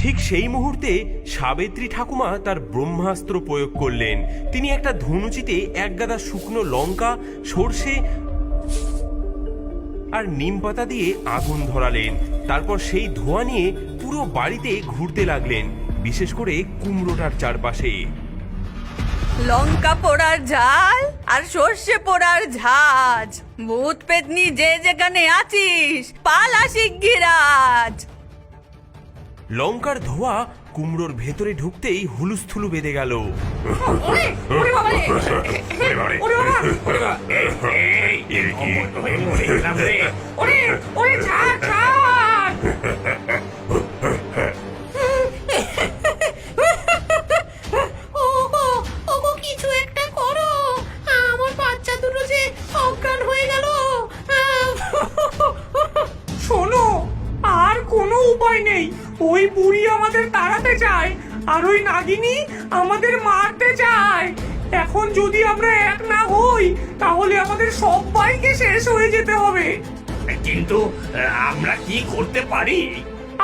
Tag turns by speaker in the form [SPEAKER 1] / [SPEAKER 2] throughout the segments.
[SPEAKER 1] ঠিক সেই মুহূর্তে সাবিত্রী ঠাকুমা তার ব্রহ্মাস্ত্র প্রয়োগ করলেন। তিনি একটা ধনুচিতে একগাদা শুকনো লঙ্কা, সর্ষে আর নিম পাতা দিয়ে আগুন ধরালেন। তারপর সেই ধোঁয়া নিয়ে পুরো বাড়িতে ঘুরতে লাগলেন, বিশেষ করে কুমড়োটার চারপাশে।
[SPEAKER 2] লঙ্কা পোড়ার ঝাল আর সর্ষে পোড়ার ঝাঁজ, ভূত পেতনি যে যেখানে আছিস পালা শিগগির আজ।
[SPEAKER 1] লঙ্কার ধোঁয়া কুমড়োর ভেতরে ঢুকতেই হুলুস্থুলু বেঁধে গেল।
[SPEAKER 3] কিছু একটা করো, আমার বাচ্চা দুটো যে অজ্ঞান হয়ে গেল।
[SPEAKER 4] শোনো, আর কোনো উপায় নেই। ওই বুড়ি আমাদের তাড়াতে চায় আর ওই নাগিনী আমাদের মারতে চায়। এখন যদি আমরা এক না হই তাহলে আমাদের সবাইকে শেষ হয়ে যেতে হবে।
[SPEAKER 5] কিন্তু আমরা কি করতে পারি?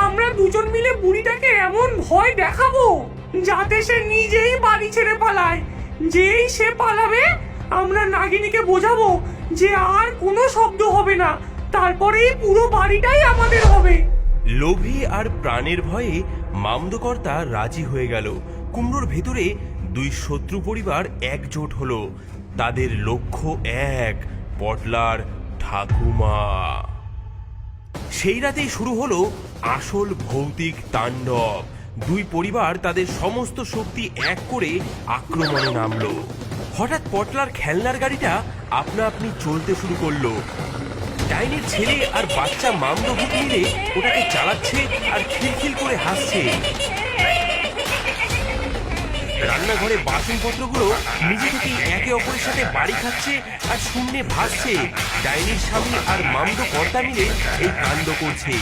[SPEAKER 4] আমরা দুজন মিলে বুড়িটাকে এমন ভয় দেখাবো যাতে সে নিজেই বাড়ি ছেড়ে পালায়। যেই সে পালাবে আমরা নাগিনীকে বোঝাবো যে আর কোনো শব্দ হবে না, তারপরেই পুরো বাড়িটাই আমাদের হবে।
[SPEAKER 1] লোভী আর প্রাণের ভয়ে মামদকর্তা রাজি হয়ে গেল। কুমড়োর ভেতরে দুই শত্রু পরিবার একজোট হলো। তাদের লক্ষ্য এক, পটলার ঠাকুমা। সেই রাতেই শুরু হলো আসল ভৌতিক তাণ্ডব। দুই পরিবার তাদের সমস্ত শক্তি এক করে আক্রমণে নামলো। হঠাৎ পটলার খেলনার গাড়িটা আপনা আপনি চলতে শুরু করলো। ডাইনির ছেলে আর বাচ্চা মামদভূত মিলে ওটাকে চালাচ্ছে আর খিলখিল করে হাসছে। রান্নাঘরে বাসনপত্রগুলো নিজে থেকেই একে অপরের সাথে বাড়ি খাচ্ছে আর শূন্যে ভাসছে। ডাইনির স্বামী আর মামদ কর্তা মিলে এই কাণ্ড করছে,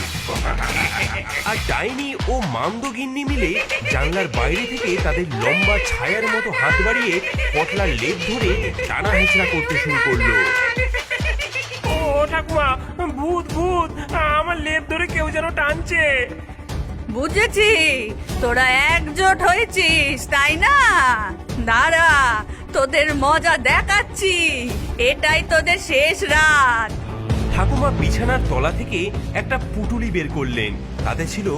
[SPEAKER 1] আর ডাইনি ও মামদ গিন্নি মিলে জানলার বাইরে থেকে তাদের লম্বা ছায়ার মতো হাত বাড়িয়ে পটলার লেপ ধরে টানা হেঁচড়া করতে শুরু করলো।
[SPEAKER 4] ও ঠাকুমা, ভূত ভূত, আমার লেপ ধরে কেউ যেন টানছে।
[SPEAKER 2] বুঝেছি, তোরা একজোট হয়েছিস তাই না? দাঁড়া, তোদের মজা দেখাচ্ছি। এটাই তোদের শেষ রাত।
[SPEAKER 1] ঠাকুমা বিছানার তলা থেকে একটা পুটুলি বের করলেন। তাতে ছিল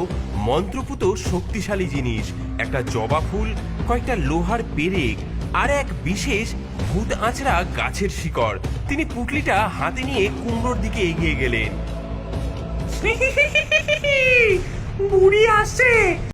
[SPEAKER 1] মন্ত্রপুত শক্তিশালী জিনিস, একটা জবা ফুল, কয়েকটা লোহার পেরেক আর এক বিশেষ ভূত আঁচড়া গাছের শিকড়। তিনি পুটলিটা হাতে নিয়ে কুমড়োর দিকে এগিয়ে গেলেন।
[SPEAKER 4] বুড়ি আসছে।